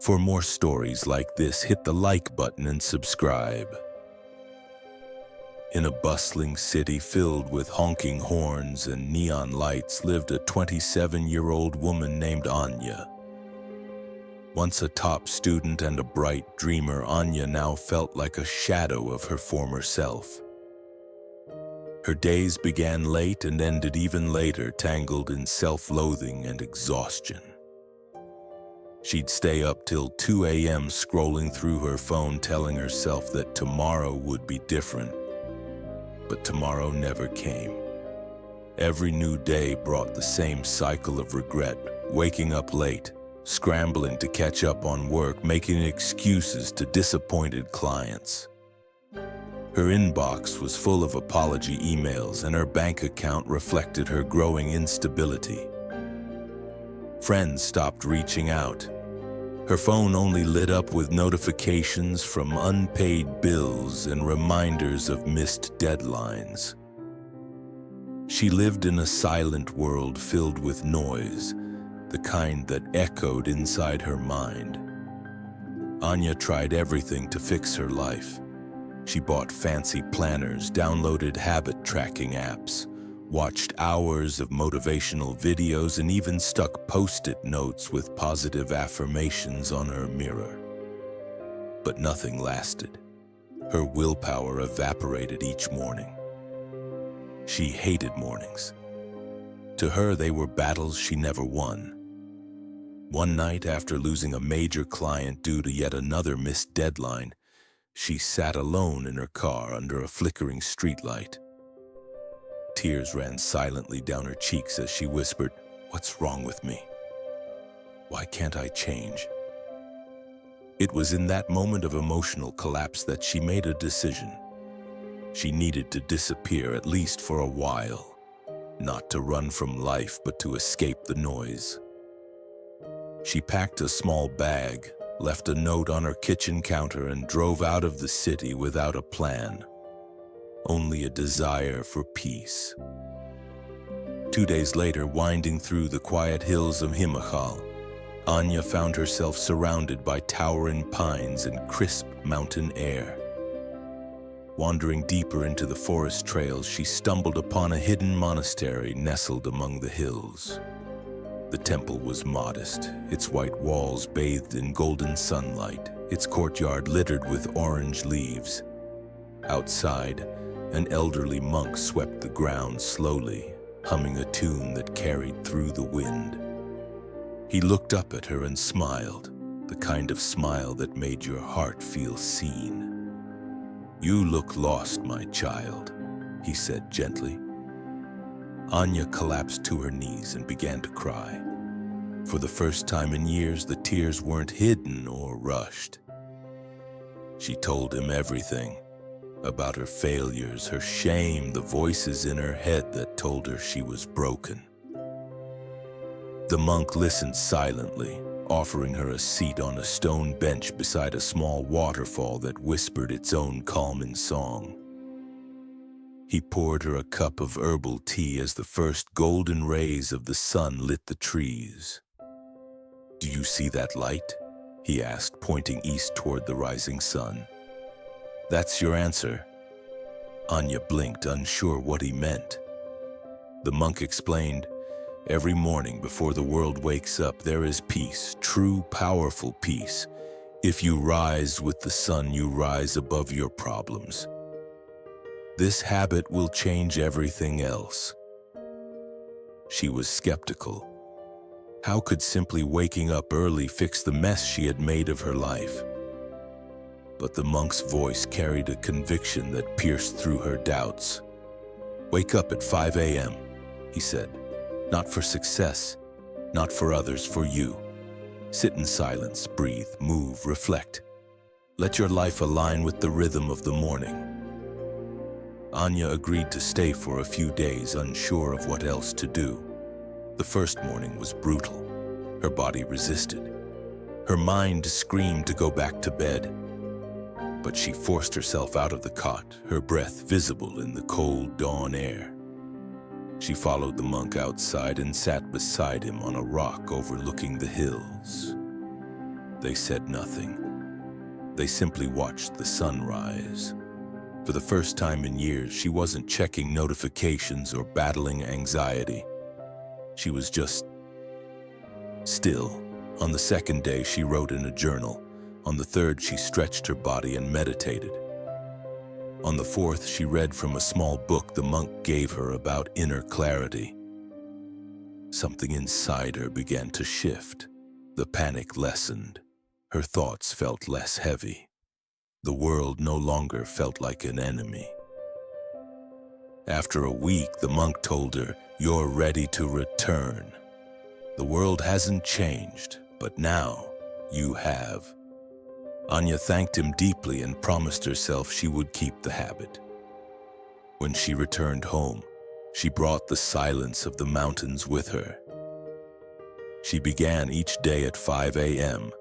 For more stories like this, hit the like button and subscribe. In a bustling city filled with honking horns and neon lights lived a 27-year-old woman named Aanya. Once a top student and a bright dreamer, Aanya now felt like a shadow of her former self. Her days began late and ended even later, tangled in self-loathing and exhaustion. She'd stay up till 2 a.m. scrolling through her phone, telling herself that tomorrow would be different. But tomorrow never came. Every new day brought the same cycle of regret, waking up late, scrambling to catch up on work, making excuses to disappointed clients. Her inbox was full of apology emails, and her bank account reflected her growing instability. Friends stopped reaching out. Her phone only lit up with notifications from unpaid bills and reminders of missed deadlines. She lived in a silent world filled with noise, the kind that echoed inside her mind. Aanya tried everything to fix her life. She bought fancy planners, downloaded habit-tracking apps, watched hours of motivational videos, and even stuck post-it notes with positive affirmations on her mirror. But nothing lasted. Her willpower evaporated each morning. She hated mornings. To her, they were battles she never won. One night, after losing a major client due to yet another missed deadline, she sat alone in her car under a flickering streetlight. Tears ran silently down her cheeks as she whispered, "What's wrong with me? Why can't I change?" It was in that moment of emotional collapse that she made a decision. She needed to disappear, at least for a while. Not to run from life, but to escape the noise. She packed a small bag, left a note on her kitchen counter, and drove out of the city without a plan. Only a desire for peace. 2 days later, winding through the quiet hills of Himachal, Aanya found herself surrounded by towering pines and crisp mountain air. Wandering deeper into the forest trails, she stumbled upon a hidden monastery nestled among the hills. The temple was modest, its white walls bathed in golden sunlight, its courtyard littered with orange leaves. Outside, an elderly monk swept the ground slowly, humming a tune that carried through the wind. He looked up at her and smiled, the kind of smile that made your heart feel seen. "You look lost, my child," he said gently. Aanya collapsed to her knees and began to cry. For the first time in years, the tears weren't hidden or rushed. She told him everything. About her failures, her shame, the voices in her head that told her she was broken. The monk listened silently, offering her a seat on a stone bench beside a small waterfall that whispered its own calming song. He poured her a cup of herbal tea as the first golden rays of the sun lit the trees. "Do you see that light?" he asked, pointing east toward the rising sun. "That's your answer." Aanya blinked, unsure what he meant. The monk explained, "Every morning before the world wakes up, there is peace, true, powerful peace. If you rise with the sun, you rise above your problems. This habit will change everything else." She was skeptical. How could simply waking up early fix the mess she had made of her life? But the monk's voice carried a conviction that pierced through her doubts. "Wake up at 5 a.m., he said. "Not for success, not for others, for you. Sit in silence, breathe, move, reflect. Let your life align with the rhythm of the morning." Aanya agreed to stay for a few days, unsure of what else to do. The first morning was brutal. Her body resisted. Her mind screamed to go back to bed. But she forced herself out of the cot, her breath visible in the cold dawn air. She followed the monk outside and sat beside him on a rock overlooking the hills. they said nothing. They simply watched the sun rise. For the first time in years, she wasn't checking notifications or battling anxiety. She was just still. On the second day, she wrote in a journal. On the third, she stretched her body and meditated. On the fourth, she read from a small book the monk gave her about inner clarity. Something inside her began to shift. The panic lessened. Her thoughts felt less heavy. The world no longer felt like an enemy. After a week, the monk told her, "You're ready to return. The world hasn't changed, but now you have." Aanya thanked him deeply and promised herself she would keep the habit. When she returned home, she brought the silence of the mountains with her. She began each day at 5 a.m.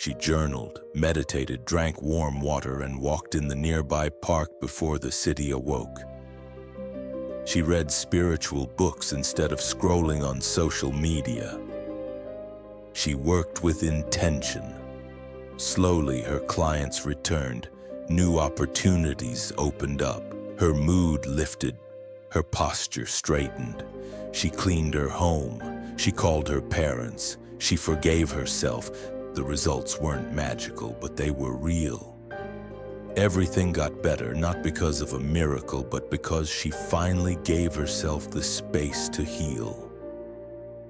She journaled, meditated, drank warm water, and walked in the nearby park before the city awoke. She read spiritual books instead of scrolling on social media. She worked with intention. Slowly, her clients returned. New opportunities opened up. Her mood lifted. Her posture straightened. She cleaned her home. She called her parents. She forgave herself. The results weren't magical, but they were real. Everything got better, not because of a miracle, but because she finally gave herself the space to heal.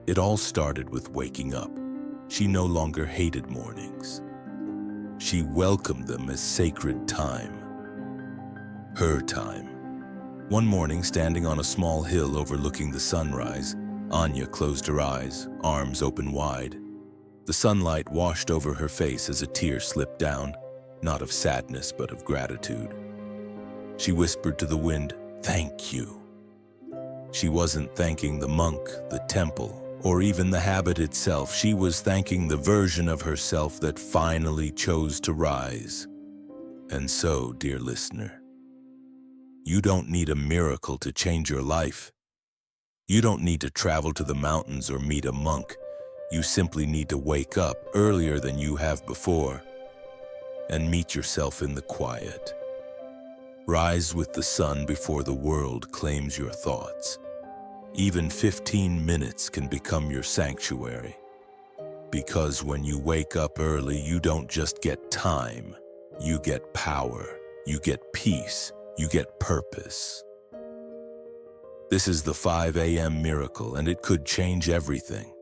It all started with waking up. She no longer hated mornings. She welcomed them as sacred time. Her time. One morning, standing on a small hill overlooking the sunrise, Aanya closed her eyes, arms open wide. The sunlight washed over her face as a tear slipped down, not of sadness but of gratitude. She whispered to the wind, "Thank you." She wasn't thanking the monk, the temple, or even the habit itself. She was thanking the version of herself that finally chose to rise. And so, dear listener, you don't need a miracle to change your life. You don't need to travel to the mountains or meet a monk. You simply need to wake up earlier than you have before and meet yourself in the quiet. Rise with the sun before the world claims your thoughts. Even 15 minutes can become your sanctuary. Because when you wake up early, you don't just get time. You get power. You get peace. You get purpose. This is the 5 a.m. miracle, and it could change everything.